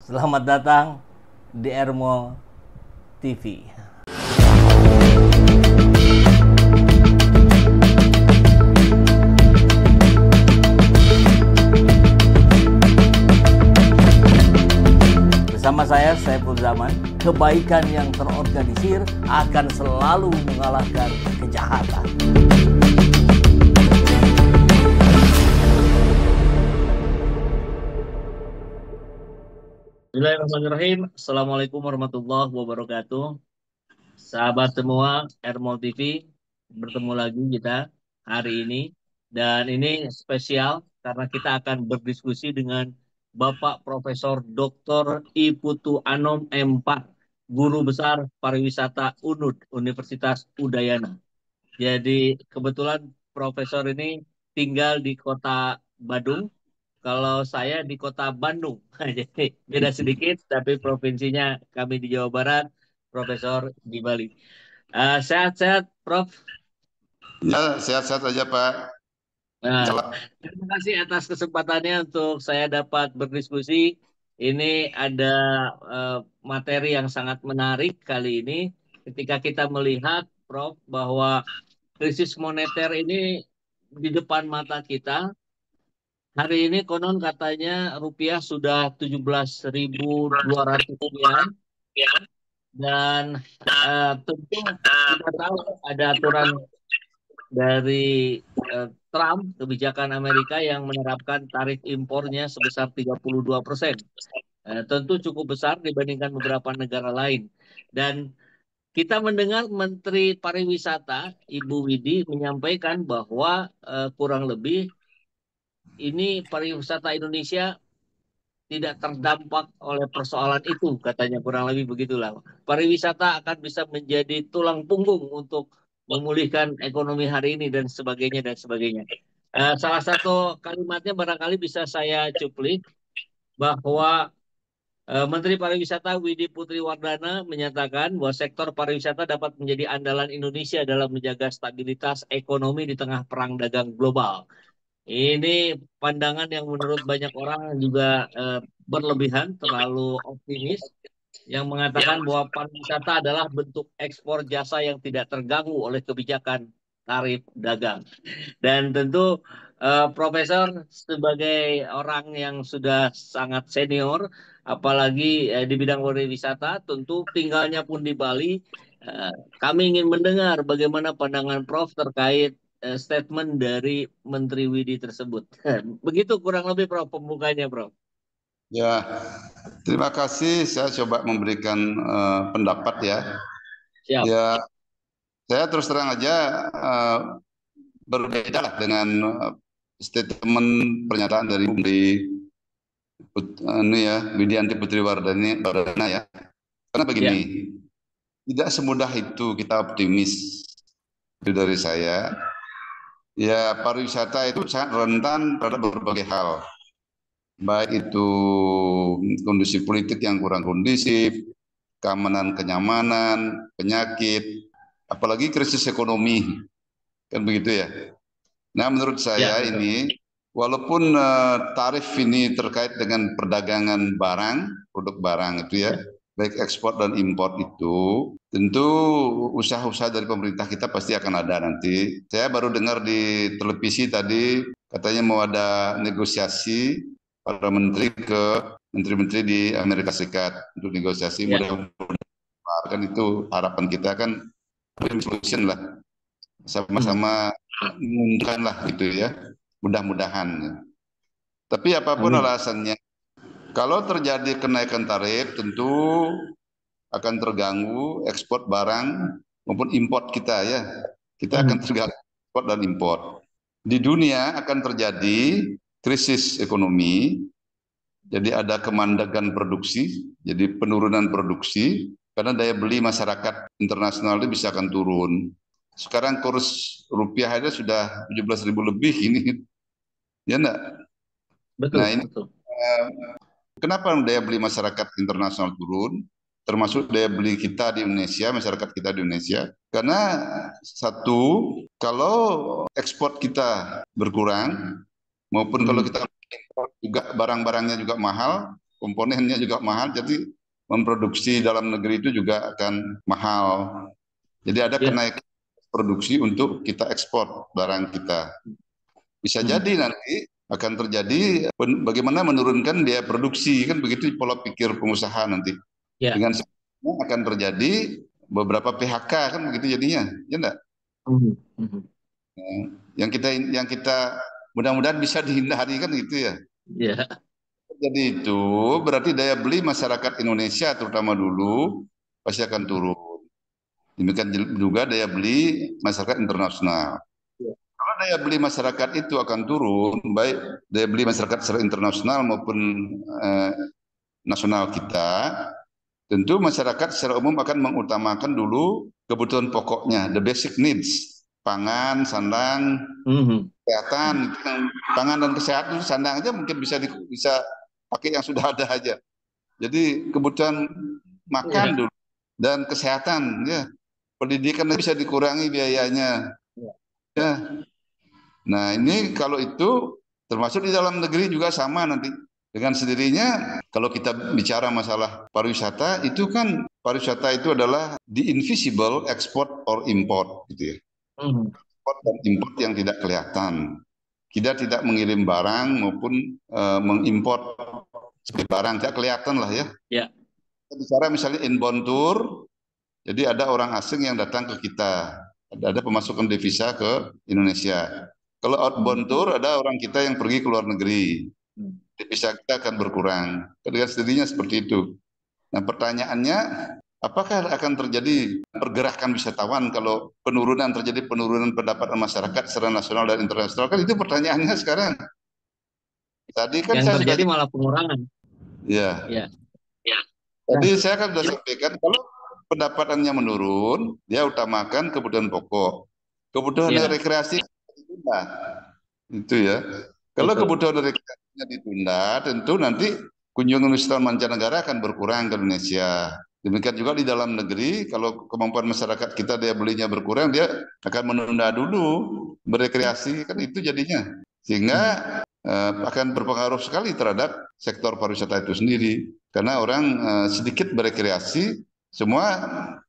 Selamat datang di Ermo TV. Bersama saya, Saiful Zaman, kebaikan yang terorganisir akan selalu mengalahkan kejahatan. Bismillahirrahmanirrahim. Assalamualaikum warahmatullahi wabarakatuh. Sahabat semua, Ermo TV, bertemu lagi kita hari ini. Dan ini spesial karena kita akan berdiskusi dengan Bapak Profesor Dr. I Putu Anom M. Guru Besar Pariwisata UNUD, Universitas Udayana. Jadi kebetulan Profesor ini tinggal di kota Badung, kalau saya di kota Bandung. Jadi beda sedikit, tapi provinsinya kami di Jawa Barat, Profesor di Bali. Sehat-sehat, Prof. Ya, sehat-sehat aja Pak. Nah, Jalan. terima kasih atas kesempatannya untuk saya dapat berdiskusi. Ini ada eh, materi yang sangat menarik kali ini ketika kita melihat, Prof, bahwa krisis moneter ini di depan mata kita. Hari ini konon katanya rupiah sudah 17.200 sekian, dan tentu kita tahu ada aturan dari Trump, kebijakan Amerika yang menerapkan tarif impornya sebesar 32%. Tentu cukup besar dibandingkan beberapa negara lain. Dan kita mendengar Menteri Pariwisata Ibu Widi menyampaikan bahwa kurang lebih ini pariwisata Indonesia tidak terdampak oleh persoalan itu, katanya, kurang lebih begitulah. Pariwisata akan bisa menjadi tulang punggung untuk memulihkan ekonomi hari ini dan sebagainya dan sebagainya. Salah satu kalimatnya barangkali bisa saya cuplik bahwa Menteri Pariwisata Widi Putri Wardana menyatakan bahwa sektor pariwisata dapat menjadi andalan Indonesia dalam menjaga stabilitas ekonomi di tengah perang dagang global. Ini pandangan yang menurut banyak orang juga berlebihan, terlalu optimis, yang mengatakan bahwa pariwisata adalah bentuk ekspor jasa yang tidak terganggu oleh kebijakan tarif dagang. Dan tentu Profesor sebagai orang yang sudah sangat senior, apalagi di bidang pariwisata, tentu tinggalnya pun di Bali, eh, kami ingin mendengar bagaimana pandangan Prof terkait statement dari Menteri Widi tersebut. Begitu kurang lebih, Prof, pembukanya, Prof. Ya, terima kasih. Saya coba memberikan pendapat ya. Siap. Ya, saya terus terang aja berbeda lah dengan statement pernyataan dari ini ya, Widianti Putri Wardana ya. Karena Ya. begini, tidak semudah itu kita optimis. Itu dari saya. Ya, pariwisata itu sangat rentan terhadap berbagai hal. Baik itu kondisi politik yang kurang kondusif, keamanan, kenyamanan, penyakit, apalagi krisis ekonomi, kan begitu ya. Nah, menurut Ya, saya betul. ini, walaupun tarif ini terkait dengan perdagangan barang, produk barang itu ya, baik ekspor dan impor itu, tentu usaha-usaha dari pemerintah kita pasti akan ada nanti. Saya baru dengar di televisi tadi, katanya mau ada negosiasi para menteri ke menteri-menteri di Amerika Serikat untuk negosiasi. Ya. Mudah-mudahan kan itu harapan kita kan win solution lah, Hmm. sama-sama menguntungkan lah gitu ya, mudah-mudahan. Tapi apapun Amin. alasannya, kalau terjadi kenaikan tarif tentu akan terganggu ekspor barang maupun import kita ya. Kita akan Hmm. terganggu ekspor dan import. Di dunia akan terjadi krisis ekonomi, jadi ada kemandegan produksi, jadi penurunan produksi, karena daya beli masyarakat internasional itu bisa akan turun. Sekarang kurs rupiah aja sudah 17.000 lebih ini, ya enggak? Betul, Nah ini betul. kenapa daya beli masyarakat internasional turun, termasuk daya beli kita di Indonesia, masyarakat kita di Indonesia? Karena satu, kalau ekspor kita berkurang, maupun kalau Hmm. kita import juga barang-barangnya juga mahal, komponennya juga mahal, jadi memproduksi dalam negeri itu juga akan mahal. Jadi ada Ya. kenaikan produksi untuk kita ekspor barang kita. Bisa jadi nanti akan terjadi bagaimana menurunkan biaya produksi, kan begitu pola pikir pengusaha nanti. Ya. Dengan semua akan terjadi beberapa PHK, kan begitu jadinya, ya enggak? Yang kita mudah-mudahan bisa dihindari kan gitu ya. Ya. Jadi itu berarti daya beli masyarakat Indonesia terutama dulu pasti akan turun. Demikian juga daya beli masyarakat internasional. Ya. Kalau daya beli masyarakat itu akan turun, baik daya beli masyarakat secara internasional maupun eh, nasional kita, tentu masyarakat secara umum akan mengutamakan dulu kebutuhan pokoknya, the basic needs, pangan, sandang, Mhm. kesehatan. Pangan dan kesehatan, sandang aja mungkin bisa pakai yang sudah ada aja. Jadi kebutuhan makan Ya. dulu dan kesehatan, ya. Pendidikan bisa dikurangi biayanya. Ya. Ya. Nah, ini kalau itu termasuk di dalam negeri juga sama nanti. Dengan sendirinya kalau kita bicara masalah pariwisata, itu kan pariwisata itu adalah the invisible export or import gitu ya. Mhm. Export dan import yang tidak kelihatan. Kita tidak mengirim barang maupun mengimpor barang, tidak kelihatan lah ya. Ya. Kita bicara misalnya inbound tour, jadi ada orang asing yang datang ke kita, ada pemasukan devisa ke Indonesia. Kalau outbound tour ada orang kita yang pergi ke luar negeri, devisa kita akan berkurang. Dengan sendirinya seperti itu. Nah pertanyaannya, apakah akan terjadi pergerakan wisatawan kalau terjadi penurunan pendapatan masyarakat secara nasional dan internasional? Kan itu pertanyaannya sekarang. Tadi kan Yang saya sudah, terjadi malah pengurangan. ya, Ya. Ya. Nah, tadi saya kan sudah sampaikan kalau pendapatannya menurun, dia utamakan kebutuhan pokok. Kebutuhan ya, rekreasi ditunda. Itu ya. Kalau betul. kebutuhan rekreasinya ditunda, tentu nanti kunjungan wisatawan mancanegara akan berkurang ke Indonesia. Demikian juga di dalam negeri, kalau kemampuan masyarakat kita daya belinya berkurang, dia akan menunda dulu berekreasi, kan itu jadinya. Sehingga akan berpengaruh sekali terhadap sektor pariwisata itu sendiri. Karena orang sedikit berekreasi, semua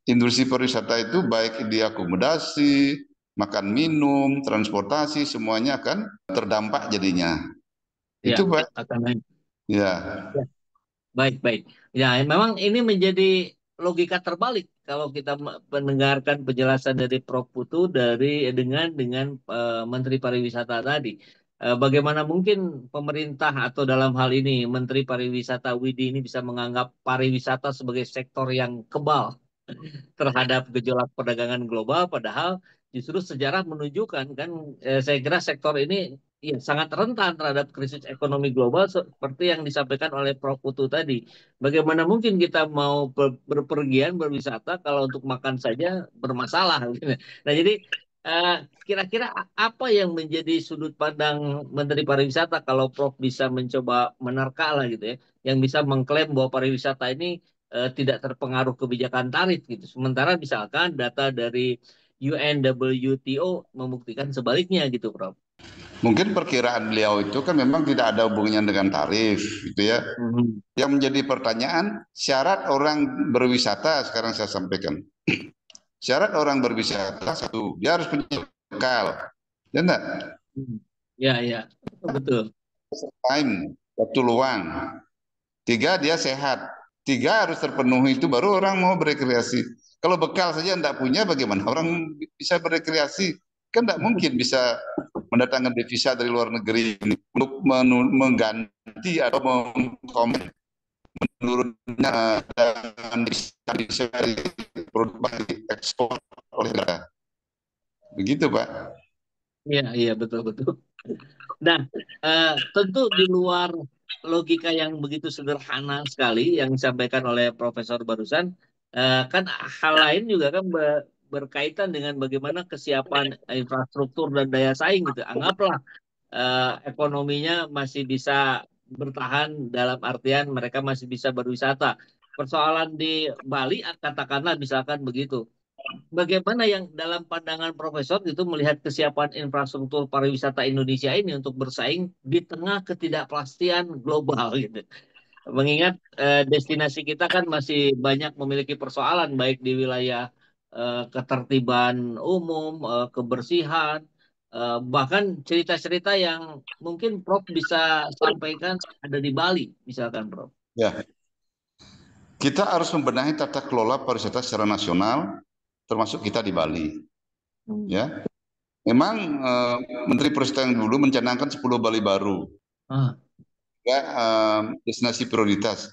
industri pariwisata itu baik di akomodasi, makan minum, transportasi, semuanya akan terdampak jadinya. Ya, Itu Pak. akan naik. Ya. Ya, baik, baik. Ya, memang ini menjadi logika terbalik kalau kita mendengarkan penjelasan dari Prof. Putu dengan Menteri Pariwisata tadi. Bagaimana mungkin pemerintah atau dalam hal ini Menteri Pariwisata Widi ini bisa menganggap pariwisata sebagai sektor yang kebal terhadap gejolak perdagangan global, padahal justru sejarah menunjukkan kan, saya kira sektor ini ya sangat rentan terhadap krisis ekonomi global seperti yang disampaikan oleh Prof. Putu tadi. Bagaimana mungkin kita mau berpergian berwisata kalau untuk makan saja bermasalah gitu. Nah, jadi kira-kira apa yang menjadi sudut pandang Menteri Pariwisata kalau Prof bisa mencoba menerka lah gitu ya, yang bisa mengklaim bahwa pariwisata ini tidak terpengaruh kebijakan tarif gitu. Sementara misalkan data dari UNWTO membuktikan sebaliknya gitu, Prof. Mungkin perkiraan beliau itu kan memang tidak ada hubungannya dengan tarif, gitu ya. Mhm. Yang menjadi pertanyaan, syarat orang berwisata sekarang saya sampaikan. Syarat orang berwisata satu, dia harus punya bekal, ya enggak? Ya, ya, betul. Time, waktu luang. Tiga, dia sehat. Tiga harus terpenuhi itu baru orang mau berekreasi. Kalau bekal saja tidak punya, bagaimana orang bisa berekreasi? Kan tidak mungkin bisa mendatangkan devisa dari luar negeri ini untuk mengganti atau mengkomen menurunnya devisa dari produk ekspor oleh negara. Begitu, Pak. Iya, iya, betul, betul. Nah, tentu di luar logika yang begitu sederhana sekali yang disampaikan oleh Profesor barusan, kan hal lain juga kan berkaitan dengan bagaimana kesiapan infrastruktur dan daya saing gitu. Anggaplah ekonominya masih bisa bertahan dalam artian mereka masih bisa berwisata. Persoalan di Bali, katakanlah misalkan begitu. Bagaimana yang dalam pandangan Profesor itu melihat kesiapan infrastruktur pariwisata Indonesia ini untuk bersaing di tengah ketidakpastian global gitu. Mengingat destinasi kita kan masih banyak memiliki persoalan baik di wilayah ketertiban umum, kebersihan, bahkan cerita-cerita yang mungkin Prof bisa sampaikan ada di Bali, misalkan Prof. Ya, kita harus membenahi tata kelola pariwisata secara nasional, termasuk kita di Bali. Hmm. Ya, memang Menteri Pariwisata yang dulu mencanangkan 10 Bali baru, Ah, ya, destinasi prioritas.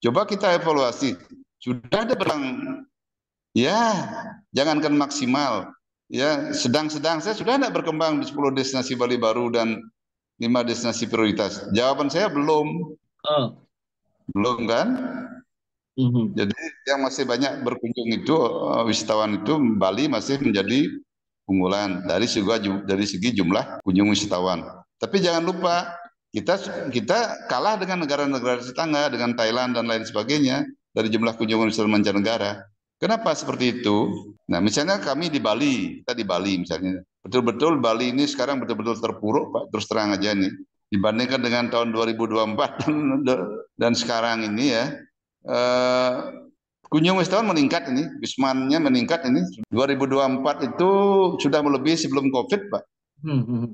Coba kita evaluasi, sudah ada berang, ya, jangankan maksimal, ya, sedang-sedang saya sudah tidak berkembang di 10 destinasi Bali baru dan 5 destinasi prioritas. Jawaban saya belum, oh, belum kan? mhm. Jadi yang masih banyak berkunjung itu wisatawan itu Bali masih menjadi unggulan dari segi jumlah kunjung wisatawan. Tapi jangan lupa kita kita kalah dengan negara-negara tetangga dengan Thailand dan lain sebagainya dari jumlah kunjungan wisatawan mancanegara. Kenapa seperti itu? Nah, misalnya kami di Bali, kita di Bali misalnya. Betul-betul Bali ini sekarang betul-betul terpuruk, Pak, terus terang aja nih. Dibandingkan dengan tahun 2024 dan sekarang ini ya, eh, kunjung wisatawan meningkat ini, Wismannya meningkat ini. 2024 itu sudah melebihi sebelum COVID, Pak. Hmm, hmm.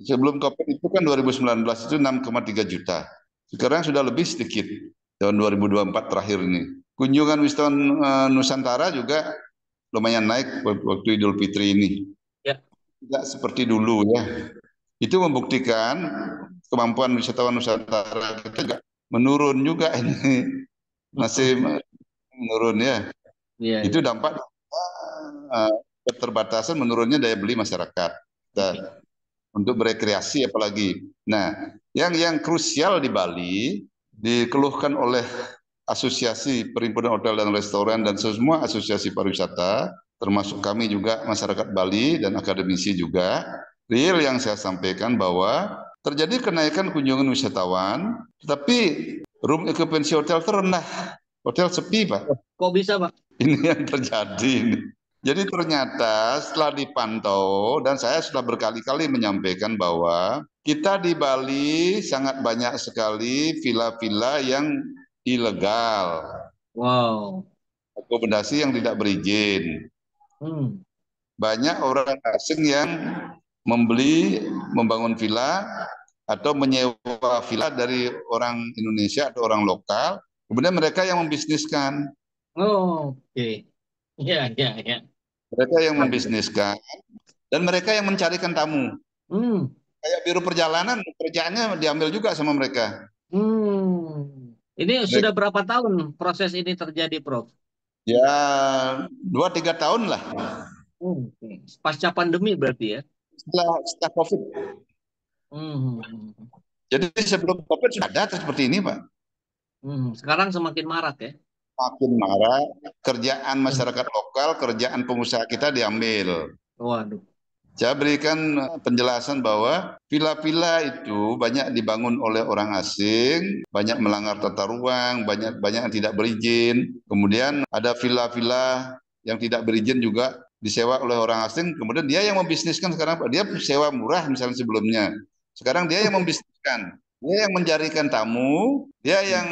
Sebelum COVID itu kan 2019 itu 6,3 juta. Sekarang sudah lebih sedikit tahun 2024 terakhir ini. Kunjungan wisatawan Nusantara juga lumayan naik waktu Idul Fitri ini. Ya, Tidak seperti dulu ya. Itu membuktikan kemampuan wisatawan Nusantara kita juga menurun juga ini. Masih menurun ya. iya, Itu iya. dampak uh, keterbatasan menurunnya daya beli masyarakat kita Oke. untuk berekreasi apalagi. Nah, yang krusial di Bali dikeluhkan oleh asosiasi perhimpunan hotel dan restoran dan semua asosiasi pariwisata, termasuk kami juga masyarakat Bali dan akademisi juga, real yang saya sampaikan bahwa terjadi kenaikan kunjungan wisatawan, tetapi room occupancy hotel terendah, hotel sepi, Pak. Kok bisa, Pak? Ini yang terjadi ini. Jadi ternyata setelah dipantau dan saya sudah berkali-kali menyampaikan bahwa kita di Bali sangat banyak sekali villa-villa yang ilegal, Wow. akomodasi yang tidak berizin. Hmm. Banyak orang asing yang membeli, membangun villa atau menyewa villa dari orang Indonesia atau orang lokal, kemudian mereka yang membisniskan. Oh, oke. Iya, iya, iya. Mereka yang Waduh. membisniskan dan mereka yang mencarikan tamu. Hmm. Kayak biro perjalanan, kerjaannya diambil juga sama mereka. Hmm. Ini sudah Mereka, berapa tahun proses ini terjadi, Prof? ya 2-3 tahun lah Oke. Pasca pandemi berarti ya? setelah COVID. Hmm. Jadi sebelum COVID sudah ada seperti ini, Pak. Hmm. Sekarang semakin marak ya? Makin marah, kerjaan Hmm. masyarakat lokal, kerjaan pengusaha kita diambil. Waduh. Saya berikan penjelasan bahwa villa-villa itu banyak dibangun oleh orang asing, banyak melanggar tata ruang, banyak yang tidak berizin. Kemudian ada villa-villa yang tidak berizin juga disewa oleh orang asing. Kemudian dia yang membisniskan sekarang, Pak. Dia sewa murah misalnya sebelumnya. Sekarang dia yang membisniskan. Dia yang mencarikan tamu, dia yang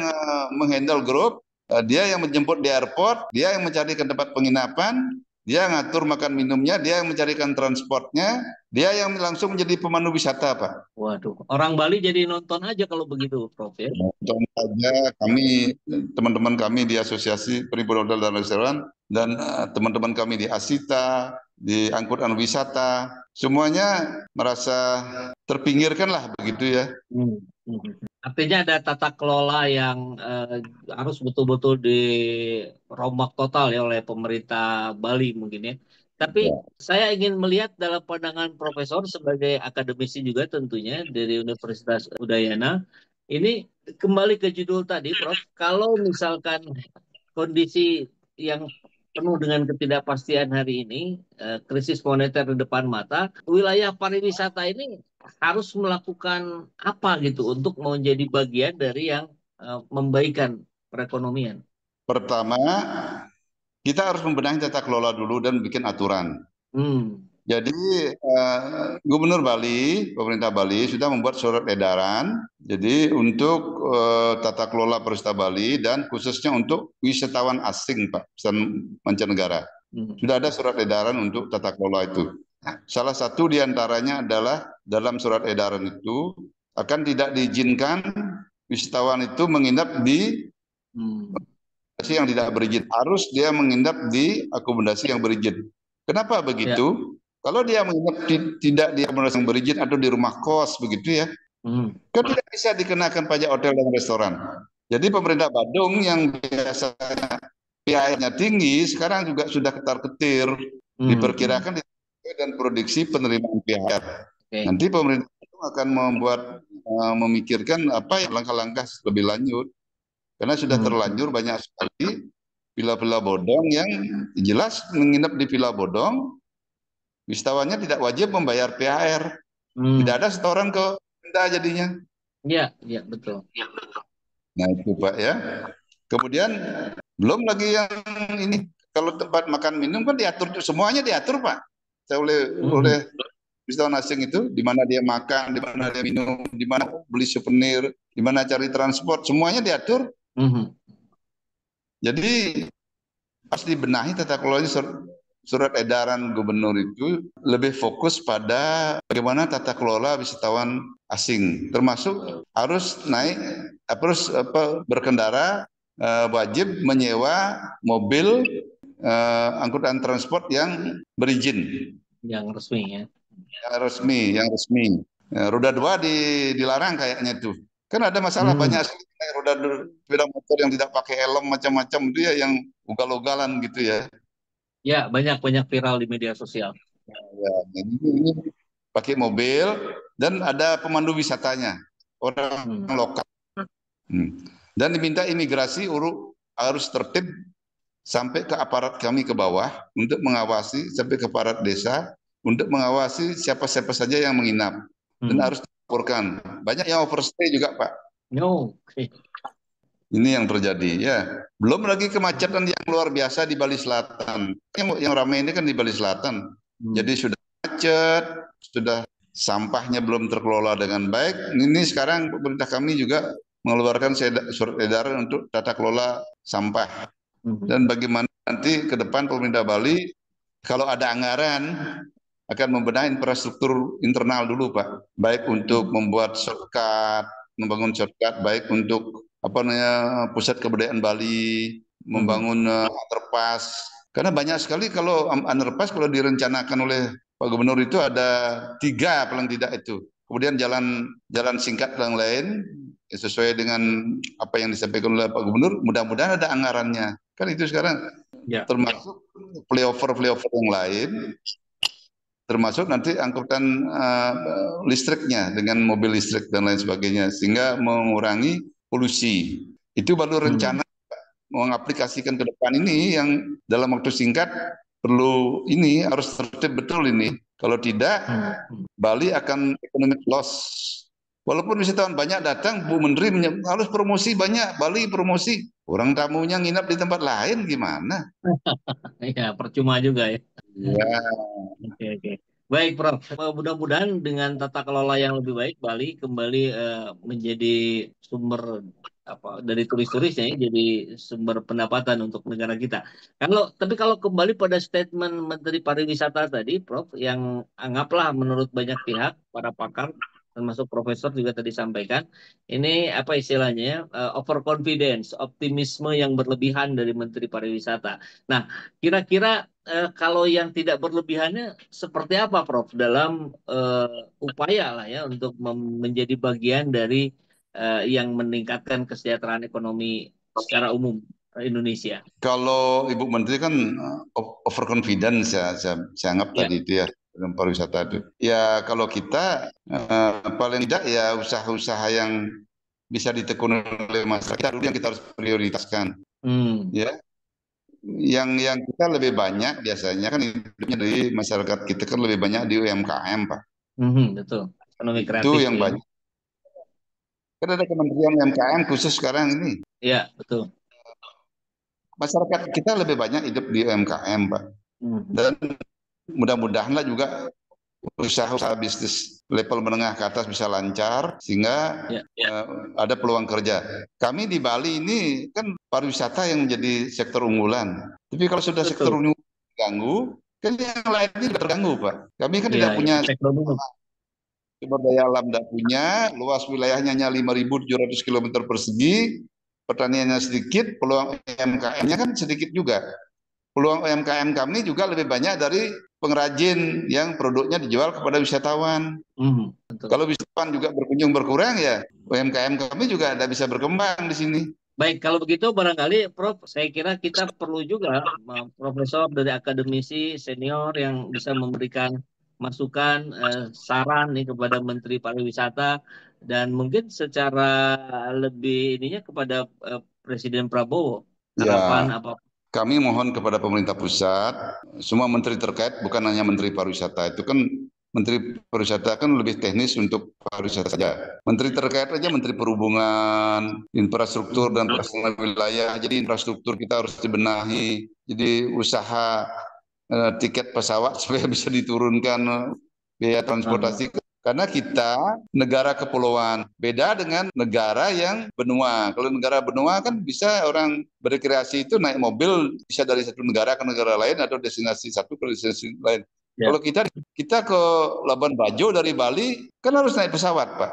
menghandle grup, dia yang menjemput di airport, dia yang mencarikan tempat penginapan, dia ngatur makan minumnya, dia yang mencarikan transportnya, dia yang langsung menjadi pemandu wisata, Pak. Waduh. Orang Bali jadi nonton aja kalau begitu, Prof ya? Contoh saja kami, teman-teman kami di Asosiasi Perhimpunan Hotel dan Restoran, dan teman-teman kami di Asita, di Angkutan Wisata, semuanya merasa terpinggirkan lah begitu ya. Hmm. Hmm. Artinya ada tata kelola yang harus betul-betul dirombak total ya oleh pemerintah Bali mungkin ya. Tapi saya ingin melihat dalam pandangan profesor sebagai akademisi juga tentunya dari Universitas Udayana. Ini kembali ke judul tadi, Prof. Kalau misalkan kondisi yang penuh dengan ketidakpastian hari ini, krisis moneter di depan mata, wilayah pariwisata ini harus melakukan apa gitu untuk menjadi bagian dari yang membaikan perekonomian. Pertama, kita harus membenahi tata kelola dulu dan bikin aturan. Hmm. Jadi Gubernur Bali, pemerintah Bali sudah membuat surat edaran. Jadi untuk tata kelola pariwisata Bali dan khususnya untuk wisatawan asing, Pak, wisatawan mancanegara. Sudah ada surat edaran untuk tata kelola itu. Salah satu diantaranya adalah dalam surat edaran itu akan tidak diizinkan wisatawan itu menginap di akomodasi yang tidak berizin. Harus dia menginap di akomodasi yang berizin. Kenapa begitu? Kalau dia menginap tidak di akomodasi yang berizin atau di rumah kos begitu ya, kan tidak bisa dikenakan pajak hotel dan restoran. Jadi pemerintah Badung yang biasanya PAR-nya tinggi, sekarang juga sudah ketar-ketir. Diperkirakan dan prediksi penerimaan PHR. Nanti pemerintah akan memikirkan apa yang langkah-langkah lebih lanjut. Karena sudah terlanjur banyak sekali villa-villa bodong yang jelas menginap di villa bodong, wisatawannya tidak wajib membayar PHR. Tidak ada setoran ke Pemda jadinya. Iya, iya betul. Nah itu Pak ya. Kemudian belum lagi yang ini, kalau tempat makan minum kan diatur, semuanya diatur Pak. Oleh wisatawan asing itu, di mana dia makan, di mana dia minum, di mana beli souvenir, di mana cari transport, semuanya diatur. Jadi harus dibenahi tata kelolanya. Surat edaran gubernur itu lebih fokus pada bagaimana tata kelola wisatawan asing, termasuk harus berkendara wajib menyewa mobil angkutan transport yang berizin, yang resmi ya. Yang resmi. Roda 2 dilarang kayaknya tuh. Kan ada masalah banyak roda sepeda motor yang tidak pakai helm macam-macam itu ya, yang ugal-ugalan gitu ya. Ya, banyak viral di media sosial. Ya, ini pakai mobil dan ada pemandu wisatanya, orang lokal. Dan diminta imigrasi harus tertib sampai ke aparat kami ke bawah untuk mengawasi, sampai ke aparat desa untuk mengawasi siapa-siapa saja yang menginap. Dan harus dilaporkan. Banyak yang overstay juga, Pak. Ini yang terjadi ya. Belum lagi kemacetan yang luar biasa di Bali Selatan. Yang ramai ini kan di Bali Selatan. Jadi sudah macet, sudah sampahnya belum terkelola dengan baik. Ini sekarang pemerintah kami juga mengeluarkan surat edaran untuk tata kelola sampah. Dan bagaimana nanti ke depan pemerintah Bali kalau ada anggaran akan membenahi infrastruktur internal dulu, Pak. Baik untuk membuat shortcut, membangun shortcut, baik untuk pusat kebudayaan Bali, membangun underpass. Karena banyak sekali kalau underpass kalau direncanakan oleh Pak Gubernur itu ada 3 paling tidak itu. Kemudian jalan singkat yang lain sesuai dengan apa yang disampaikan oleh Pak Gubernur, mudah-mudahan ada anggarannya. Kan itu sekarang termasuk flyover yang lain, termasuk nanti angkutan listriknya dengan mobil listrik dan lain sebagainya, sehingga mengurangi polusi. Itu baru rencana mengaplikasikan ke depan ini yang dalam waktu singkat perlu ini harus tertib betul ini. Kalau tidak, Bali akan economic loss. Walaupun wisatawan banyak datang, Bu Menteri harus promosi banyak, Bali promosi. Orang tamunya nginap di tempat lain gimana? Ya, percuma juga ya. Ya. Oke. Baik, Prof. Mudah-mudahan dengan tata kelola yang lebih baik, Bali kembali menjadi sumber dari turis-turisnya ya, jadi sumber pendapatan untuk negara kita. Tapi kalau kembali pada statement Menteri Pariwisata tadi, Prof, yang anggaplah menurut banyak pihak, para pakar, termasuk profesor juga tadi sampaikan, ini apa istilahnya, overconfidence, optimisme yang berlebihan dari Menteri Pariwisata. Nah, kira-kira kalau yang tidak berlebihannya seperti apa, Prof? Dalam upaya lah ya untuk menjadi bagian dari yang meningkatkan kesejahteraan ekonomi secara umum Indonesia. Kalau Ibu Menteri kan overconfidence ya, saya anggap tadi itu ya dalam pariwisata itu. Ya kalau kita paling tidak ya usaha-usaha yang bisa ditekuni oleh masyarakat dulu yang kita harus prioritaskan. Ya, yang kita lebih banyak biasanya kan hidupnya dari masyarakat kita kan lebih banyak di UMKM, Pak. Betul. Ekonomi kreatif. Itu yang banyak. Kan ada Kementerian UMKM khusus sekarang ini. Iya, betul. Masyarakat kita lebih banyak hidup di UMKM, Pak. Dan mudah-mudahanlah juga usaha bisnis level menengah ke atas bisa lancar sehingga ada peluang kerja. Kami di Bali ini kan pariwisata yang menjadi sektor unggulan. Tapi kalau sudah sektor unggulan terganggu, kan yang lainnya juga terganggu, Pak. Kami kan tidak punya sumber daya alam, tidak punya, luas wilayahnya hanya 5.700 km persegi, pertaniannya sedikit, peluang UMKM-nya kan sedikit juga. Peluang UMKM kami juga lebih banyak dari pengrajin yang produknya dijual kepada wisatawan. Kalau wisatawan juga berkunjung berkurang, ya UMKM kami juga tidak bisa berkembang di sini. Baik, kalau begitu barangkali Prof, saya kira kita perlu juga profesor dari akademisi senior yang bisa memberikan masukan, saran nih kepada Menteri Pariwisata dan mungkin secara lebih ininya kepada Presiden Prabowo. Harapan apa? Kami mohon kepada pemerintah pusat, semua menteri terkait, bukan hanya Menteri Pariwisata. Itu kan Menteri Pariwisata kan lebih teknis untuk pariwisata saja. Menteri terkait aja Menteri Perhubungan, infrastruktur dan pelaksanaan wilayah. Jadi infrastruktur kita harus dibenahi. Jadi usaha tiket pesawat supaya bisa diturunkan biaya transportasi. Karena kita negara kepulauan, beda dengan negara yang benua. Kalau negara benua kan bisa orang berrekreasi itu naik mobil bisa dari satu negara ke negara lain atau destinasi satu ke destinasi lain. Kalau kita ke Labuan Bajo dari Bali kan harus naik pesawat, Pak.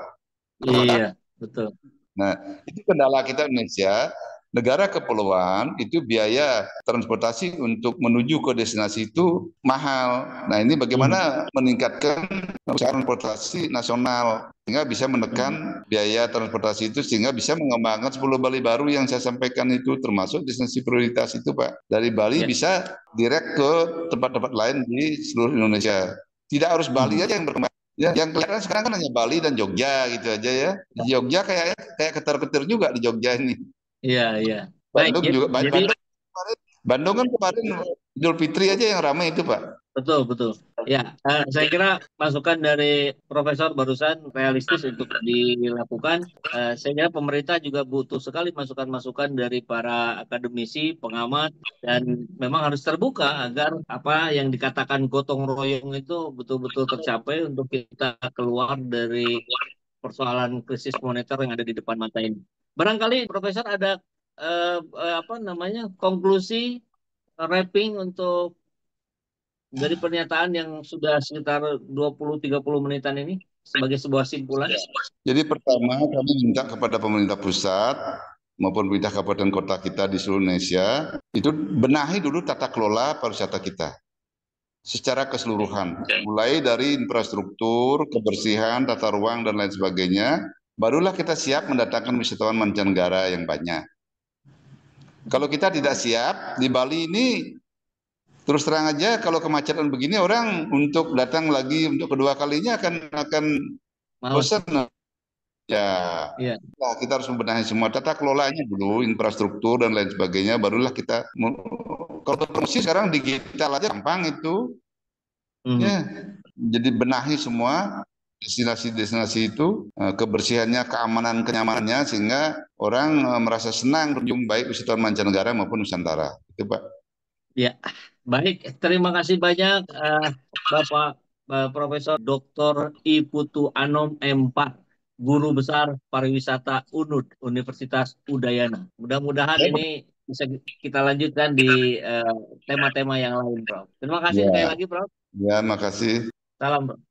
Iya, betul. Nah, itu kendala kita Indonesia. Negara kepulauan itu biaya transportasi untuk menuju ke destinasi itu mahal. Nah, ini bagaimana meningkatkan usaha transportasi nasional sehingga bisa menekan biaya transportasi itu sehingga bisa mengembangkan 10 Bali baru yang saya sampaikan itu termasuk destinasi prioritas itu, Pak. Dari Bali bisa direct ke tempat-tempat lain di seluruh Indonesia. Tidak harus Bali aja yang berkembang. Ya, yang kelihatan sekarang kan hanya Bali dan Jogja gitu aja ya. Di Jogja kayak ketar-ketir juga di Jogja ini. Iya. Bandung juga. Bandung kan kemarin Idul Fitri aja yang ramai itu, Pak. Betul. Ya, saya kira masukan dari Profesor barusan realistis untuk dilakukan. Saya kira pemerintah juga butuh sekali masukan-masukan dari para akademisi, pengamat, dan memang harus terbuka agar apa yang dikatakan gotong royong itu betul-betul tercapai untuk kita keluar dari persoalan krisis moneter yang ada di depan mata ini. Barangkali Profesor ada konklusi wrapping untuk dari pernyataan yang sudah sekitar 20-30 menitan ini sebagai sebuah simpulan. Jadi pertama kami minta kepada pemerintah pusat maupun pemerintah kabupaten kota kita di seluruh Indonesia itu benahi dulu tata kelola pariwisata kita secara keseluruhan, mulai dari infrastruktur, kebersihan, tata ruang dan lain sebagainya, barulah kita siap mendatangkan wisatawan mancanegara yang banyak. Kalau kita tidak siap di Bali ini, terus terang aja kalau kemacetan begini orang untuk datang lagi untuk kedua kalinya akan bosan. Ya, nah, kita harus membenahi semua tata kelolanya dulu, infrastruktur dan lain sebagainya, barulah kita. Kalau promosi sekarang digital aja gampang itu, ya. Jadi benahi semua destinasi-destinasi itu, kebersihannya, keamanan, kenyamanannya, sehingga orang merasa senang berkunjung baik wisatawan mancanegara maupun Nusantara. Itu, Pak. Ya, baik. Terima kasih banyak Bapak Profesor Dr. I Putu Anom M4, Guru Besar Pariwisata UNUD, Universitas Udayana. Mudah-mudahan ini bisa kita lanjutkan di tema-tema yang lain, Prof. Terima kasih sekali lagi, Prof. Ya, makasih. Salam, Prof.